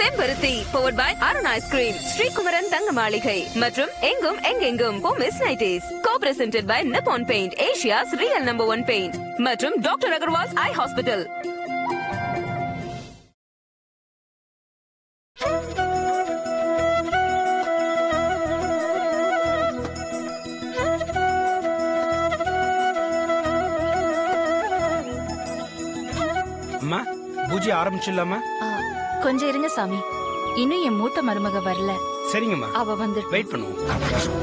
செம்பருத்தி powered by Arun ice cream, Sri Kumaran தங்க மாளிகை மற்றும் எங்கும் எங்கெங்கும் miss nighties. Co-presented by Nippon Paint, Asia's real #1 paint மற்றும் டாக்டர் அகர்வால்ஸ் ஐ ஹாஸ்பிட்டல். அம்மா, பூஜை ஆரம்பிச்சிடலாமா? கொஞ்சம் இருங்க சாமி, இன்னும் என் மூத்த மருமக வரல. சரிங்கம்மா, அவ வந்து வெயிட் பண்ணுவோம்.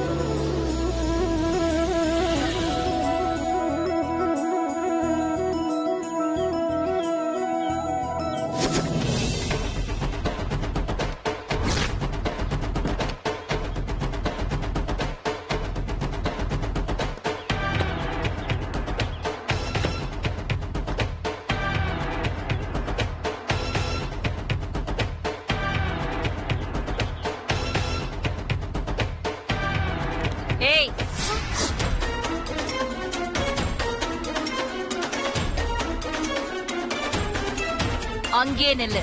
அங்கே நில்லு.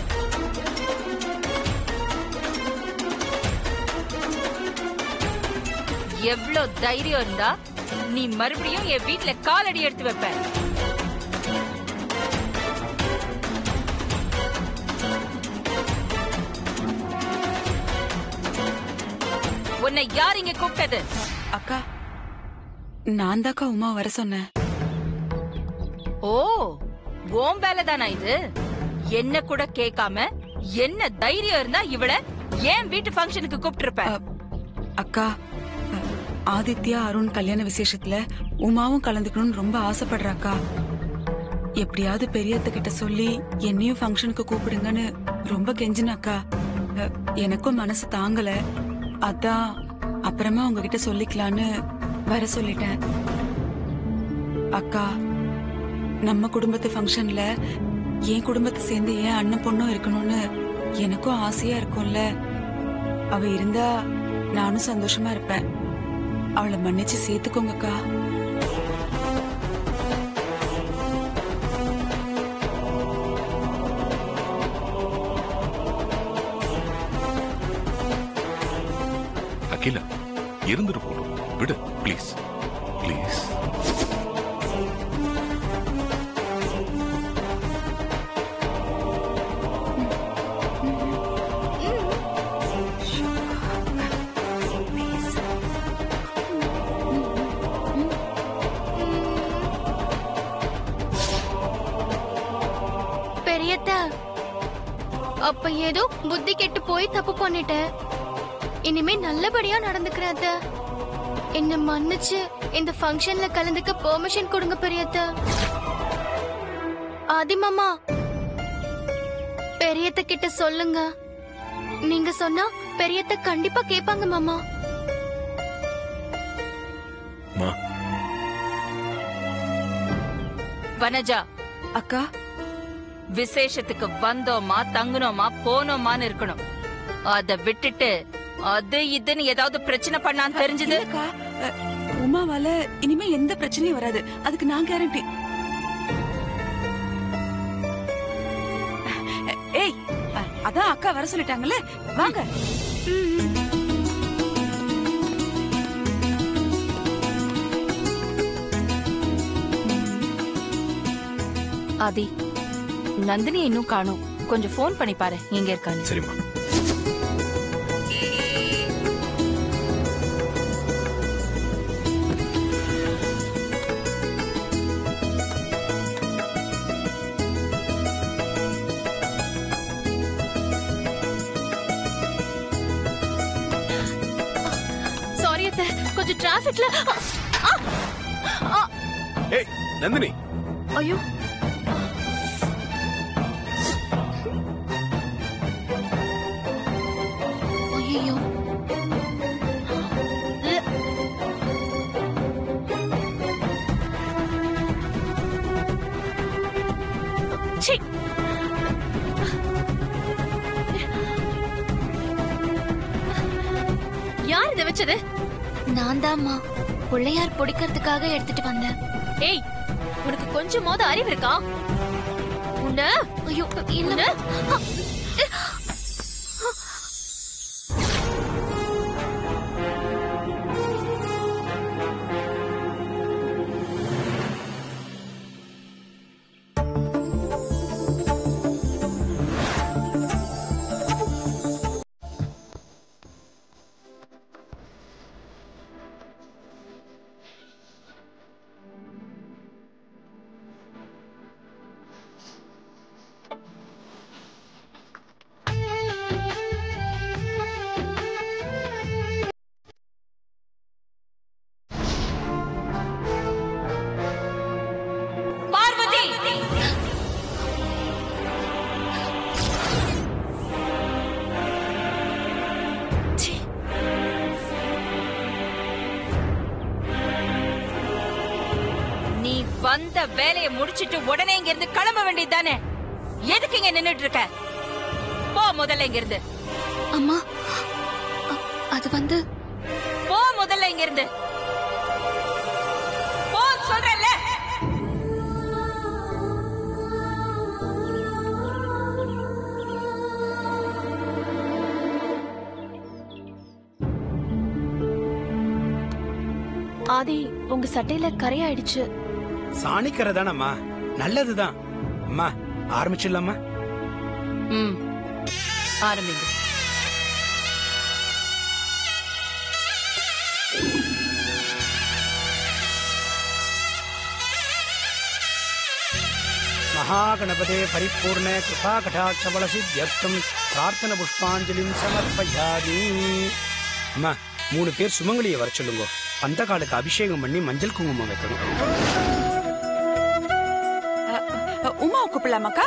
எவ்வளவு தைரியம் இருந்தா நீ மறுபடியும் என் வீட்டுல காலடி எடுத்து வைப்ப? உன்னை யார் இங்க கூப்பிட்டது? அக்கா, நான் தாக்கா உமா வர சொன்னேன். ஓ, ஓம் வேலைதானா இது? என்ன கூட கேட்காம என்ன தைரியம் இருந்தா இவள ஏன் வீட்டு ஃபங்க்ஷனுக்கு கூப்பிட்டிருப்ப? அக்கா, ஆதித்யா அருண் கல்யாண விசேஷத்துல உமாவும் கலந்துக்கணும்னு ரொம்ப ஆசைப்படுறாக்கா. எப்படியாவது பெரியத்த கிட்ட சொல்லி என்னையும் ஃபங்க்ஷனுக்கு கூப்பிடுங்கன்னு ரொம்ப கெஞ்சினாக்கா. எனக்கும் மனசு தாங்கல. அதான் அப்புறமா உங்ககிட்ட சொல்லிக்கலான்னு வர சொல்லிட்டேன். அக்கா, நம்ம குடும்பத்து ஃபங்க்ஷன்ல என் குடும்பத்தை சேர்ந்து என் அண்ணன் பொண்ணும் இருக்கணும்னு எனக்கும் ஆசையா இருக்கும்ல. அவ இருந்தா நானும் சந்தோஷமா இருப்பேன். அவளை மன்னிச்சு சேர்த்துக்கோங்கக்கா. அகிலா, இருந்துட்டு போறோம், விடு ப்ளீஸ் ப்ளீஸ். அப்ப ஏதோ புத்தி கெட்டு போய் தப்பு பண்ணிட்டேன். இனிமே நல்லபடியா நடந்துக்கிறத. என்ன மன்னிச்சு இந்த ஃபங்க்ஷன்ல கலந்துக்க பெர்மிஷன் கொடுங்க பெரியத்த. ஆதிமாமா, பெரியத்த கிட்ட சொல்லுங்க. நீங்க சொன்னா பெரியத்த கண்டிப்பா கேட்பாங்க மாமா. வனஜா அக்கா, விசேஷத்துக்கு வந்தோமா தங்கனோமா போனோமான்னு இருக்கணும். அத விட்டுட்டு அது இதுன்னு ஏதாவது பிரச்சனை பண்ணான்னு தெரிஞ்சது உமாவால இனிமே எந்த பிரச்சனையும் வராது. அதுக்கு நான் கேரண்டி. ஏய், அதான் அக்கா வர சொல்லிட்டாங்கல்ல, வாங்க. ஆதி, நந்தினி இன்னும் காணோம். கொஞ்சம் போன் பண்ணி பாரு எங்க இருக்கான்னு. சரிம்மா. சாரி அத்தை, கொஞ்சம் டிராபிக்ல. ஏய் நந்தினி. ஐயோ, யார் இதை வச்சது? நான் தான்மா. பிள்ளையார் பொடிக்கிறதுக்காக எடுத்துட்டு வந்தேன். ஏய், உனக்கு கொஞ்சமாவது அறிவு இருக்கா? உன்ன ஐயோ இல்ல. வந்த வேலையை முடிச்சிட்டு உடனே இங்க இருந்து கிளம்ப வேண்டியது தானே? எதுக்கு இங்க நின்னுட்டு இருக்க? போ முதல்ல இங்க இருந்து. அம்மா அது வந்து போ முதல்ல இங்க இருந்து. போ சொல்றேன்ல. ஆதி, உங்க சட்டையில கரையாயிடுச்சு. சாணிக்கரை தானம்மா, நல்லதுதான். அம்மா ஆரம்பிச்சிடலாமா? ஆரம்பிங்க. மகாகணபதே பரிபூர்ண கிருபா கடாட்ச பல சித்தியர்த்தம் பிரார்த்தன புஷ்பாஞ்சலிம் சமர்ப்பயாமி. அம்மா 3 பேர் சுமங்கலியை வர சொல்லுங்க. அந்த காலுக்கு அபிஷேகம் பண்ணி மஞ்சள் குங்குமம் வைக்கணும். உமா கூப்பிடலாமாக்கா?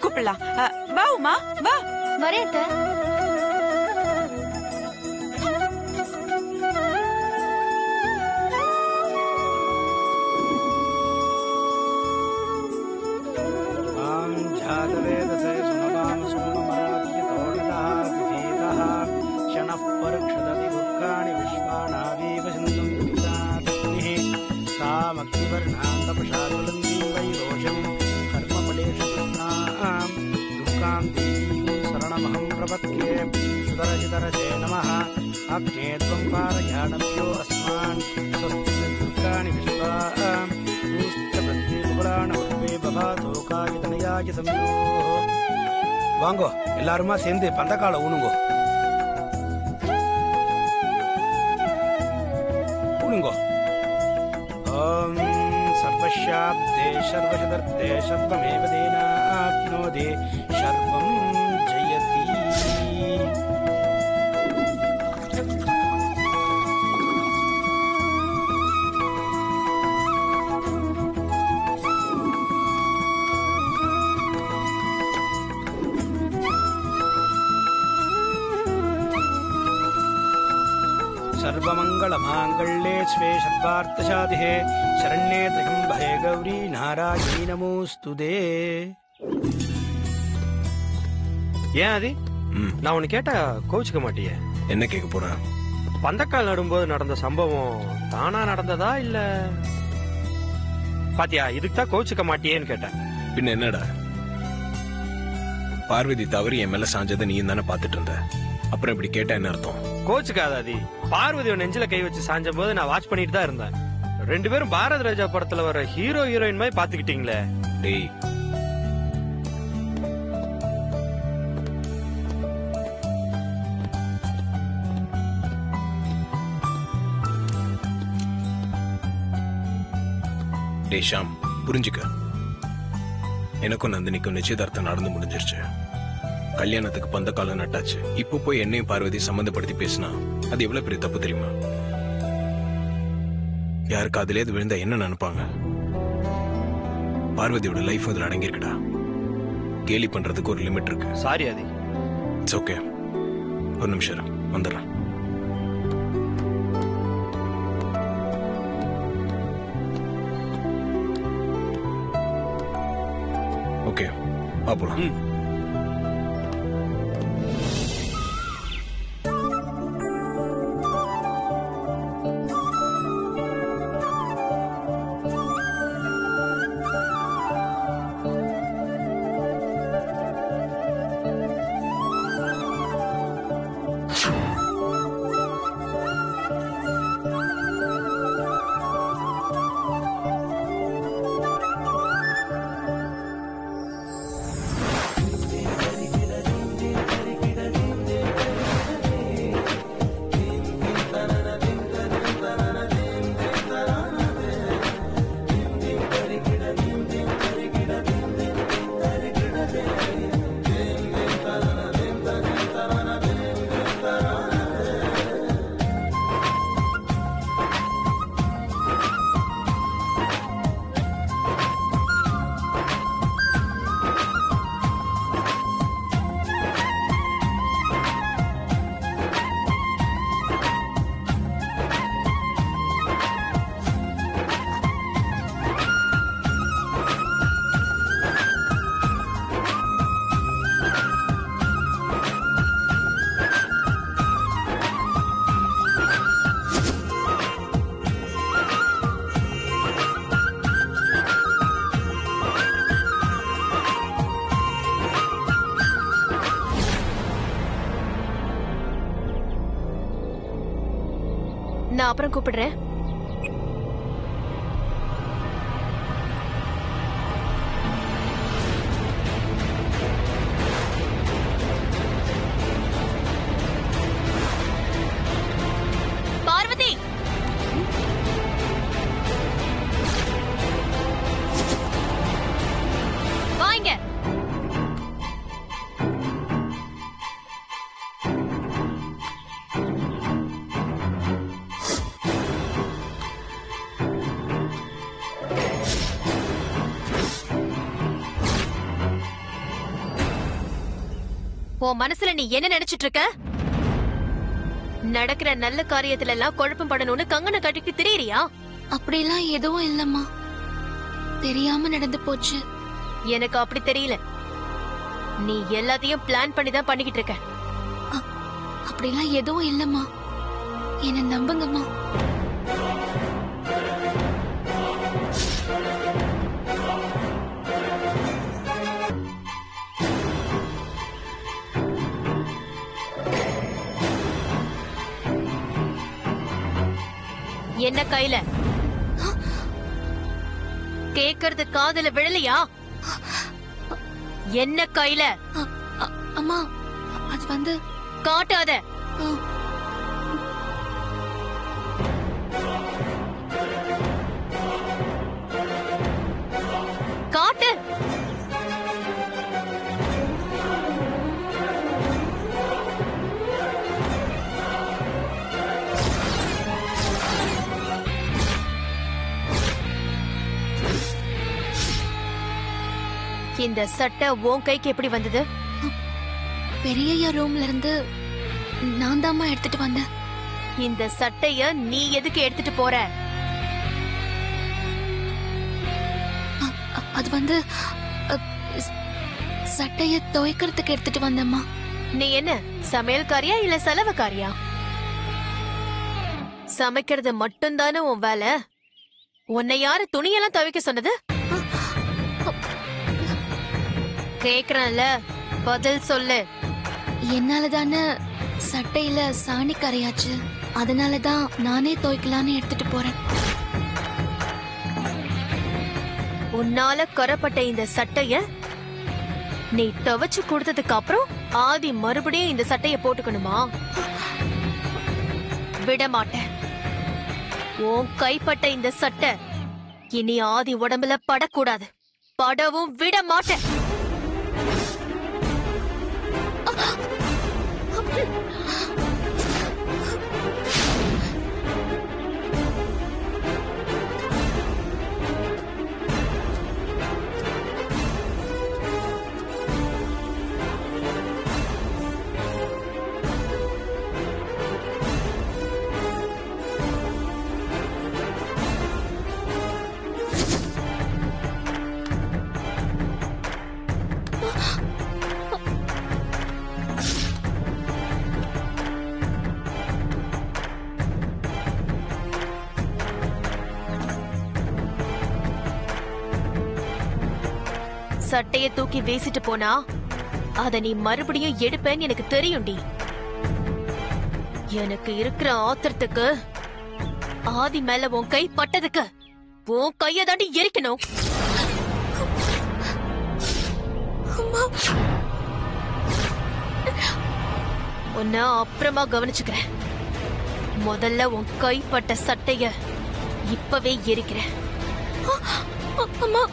கூப்பிடலாம். வா உமா வா. வரேன் அத்தை. வாங்கோ எல்லாருமா சேர்ந்து பந்தக்கால ஊனுங்கோ. ஊனுங்கோ. ஓம் சர்வஸ்யாப்தே சர்வசதர்த்தே சர்வமேவ தேனாப்னோதே சர்வம் ஜெயதி. सर्वमंगलमांगल्ये स्वे सर्वार्थसाधिके शरण्ये त्र्यंबके गौरी नारायणी नमोस्तुते. ஏன் ஆதி, நான் உன்னை கேட்டா கோச்சுக்க மாட்டியே? என்ன கேட்க போற? பந்தக்கால் நடும்போது நடந்த சம்பவம் தானா நடந்ததா இல்ல? பாத்தியா, இதுக்கு தான் கோச்சுக்க மாட்டியேன்னு கேட்டேன். பின்ன என்னடா, பார்வதி தவறு என் மேல சாஞ்சதை நீ தானே பாத்துட்டு இருந்த. அப்புறம் இப்படி கேட்டா என்ன அர்த்தம்? கோச்சுக்காதாதி. பார்வதி நெஞ்சில கை வச்சு சாஞ்ச போது நான் வாட்ச் பண்ணிட்டு தான் இருந்தேன். 2 பேரும் பாரத ராஜா படத்துல வர ஹீரோ ஹீரோயின் மாதிரி பாத்துக்கிட்டீங்களே. டேய், ஷாம் புரிஞ்சுக்க. எனக்கும் நந்தினிக்கும் நிச்சயதார்த்தம் நடந்து முடிஞ்சிருச்சு. கல்யாணத்துக்கு பந்த காலம் நட்டாச்சு. இப்போ போய் என்னையும் பார்வதி சம்பந்தப்படுத்தி பேசினா அது எவ்வளவு பெரிய தப்பு தெரியுமா? யாருக்கு அதுல எது விழுந்தா என்ன நினைப்பாங்க? பார்வதியோட லைஃப் அதுல அடங்கிருக்குடா. கேலி பண்றதுக்கு ஒரு லிமிட் இருக்கு. சாரி ஆதி. It's okay. ஒரு நிமிஷம் வந்துடுறேன். ஓகே பாப்போம். நான் அப்புறம் கூப்பிடுறேன். பார்வதி, வாங்க. உன் மனசுல நீ என்ன நினைச்சிட்டு இருக்க? நடக்கிற நல்ல காரியத்துல எல்லாம் குழப்பம் படணும்னு கங்கனை கட்டிட்டு திரியறியா? அப்படிலாம் எதுவும் இல்லம்மா, தெரியாம நடந்து போச்சு. எனக்கு அப்படி தெரியல. நீ எல்லாத்தையும் பிளான் பண்ணி தான் பண்ணிக்கிட்டு இருக்க. அப்படிலாம் எதுவும் இல்லம்மா, என்ன நம்புங்கம்மா. என்ன கையில கேக்குறது காதுல விழலையா? என்ன கையில? அம்மா, அது வந்து காட்டாத. காட்டு. இந்த சட்டை உன் கைக்கு எப்படி வந்தது? பெரிய ரூம்ல இருந்து நான் தாம்மா எடுத்துட்டு வந்தேன். இந்த சட்டைய நீ எதுக்கு எடுத்துட்டு போற? அது வந்து சட்டைய துவைக்கிறதுக்கு எடுத்துட்டு வந்தேம்மா. நீ என்ன சமையல்காரியா இல்ல செலவுக்காரியா? சமைக்கிறது மட்டும்தானே உன் வேலை. உன்னை யாரு துணியெல்லாம் துவைக்க சொன்னது? கேக்குறேன்ல, பதில் சொல்லு. என்னாலதானே சட்டையில சாணி கரையாச்சு, அதனாலதான் நானே துவைக்கலான்னு எடுத்துட்டு போறேன். உன்னால கரப்பட்ட இந்த சட்டைய நீ துவைச்சு கொடுத்ததுக்கு அப்புறம் ஆதி மறுபடியும் இந்த சட்டைய போட்டுக்கணுமா? விட மாட்டேன். உன் கைப்பட்ட இந்த சட்டை இனி ஆதி உடம்புல படக்கூடாது. படவும் விட மாட்டேன். சட்டைய தூக்கி வீசிட்டு போனா அத நீ மறுபடியும் எடுப்பேன்னு எனக்கு தெரியும்டி. எனக்கு இருக்கிற ஆத்திரத்துக்கு ஆதி மேல உன் கை பட்டதுக்கு உன் கைய தாண்டி எரிக்கணும். உன்ன அப்புறமா கவனிச்சுக்கிறேன். முதல்ல உன் கைப்பட்ட சட்டைய இப்பவே எரிக்கிறேன். அம்மா,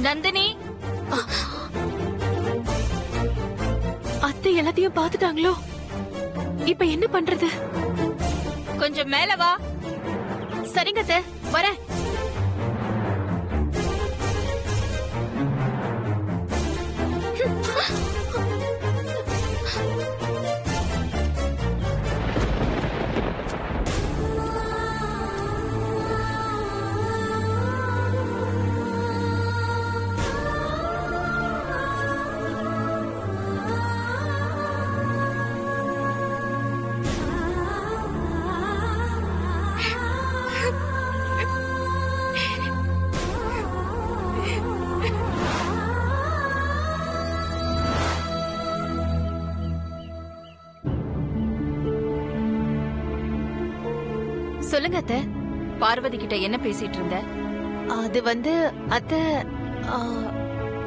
நந்தினி, அத்தை எல்லாத்தையும் பாத்துட்டாங்களோ? இப்ப என்ன பண்றது? கொஞ்சம் மேல வா. சரிங்க அத்தை, வரேன். சொல்லுங்க அத்தை. பார்வதி கிட்ட என்ன பேசிட்டு இருந்த? அது வந்து அத்தை,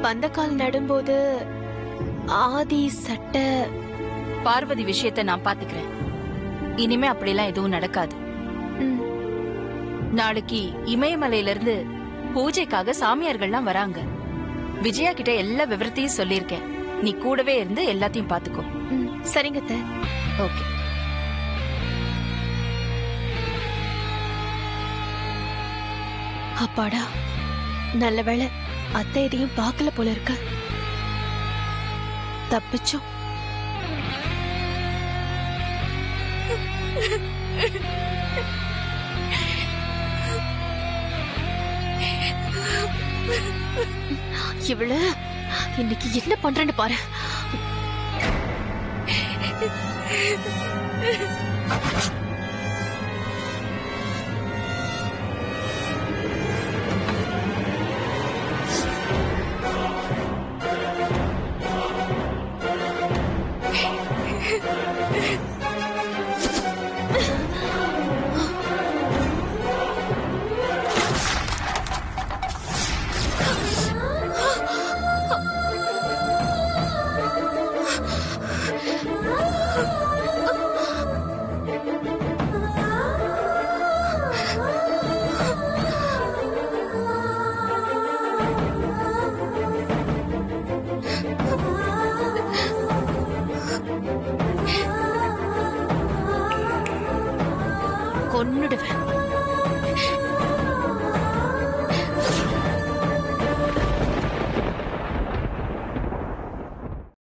பந்தக்கால் நடும்போது ஆதி சட்டை. பார்வதி விஷயத்த நான் பாத்துக்கிறேன். இனிமே அப்படிலாம் எதுவும் நடக்காது. ம், நாளைக்கு இமயமலையில இருந்து பூஜைக்காக சாமியார்கள்லாம் வராங்க. விஜயா கிட்ட எல்லா விவரத்தையும் சொல்லியிருக்கேன். நீ கூடவே இருந்து எல்லாத்தையும் பாத்துக்கோ. ம், சரிங்க அத்தை. ஓகே. அப்பாடா, நல்ல வேளை அத்தை எதையும் பார்க்கல போல இருக்கு. தப்பிச்சோம். இவள இன்னைக்கு என்ன பண்றேன்னு பாரு. கொன்னுடுவேன்.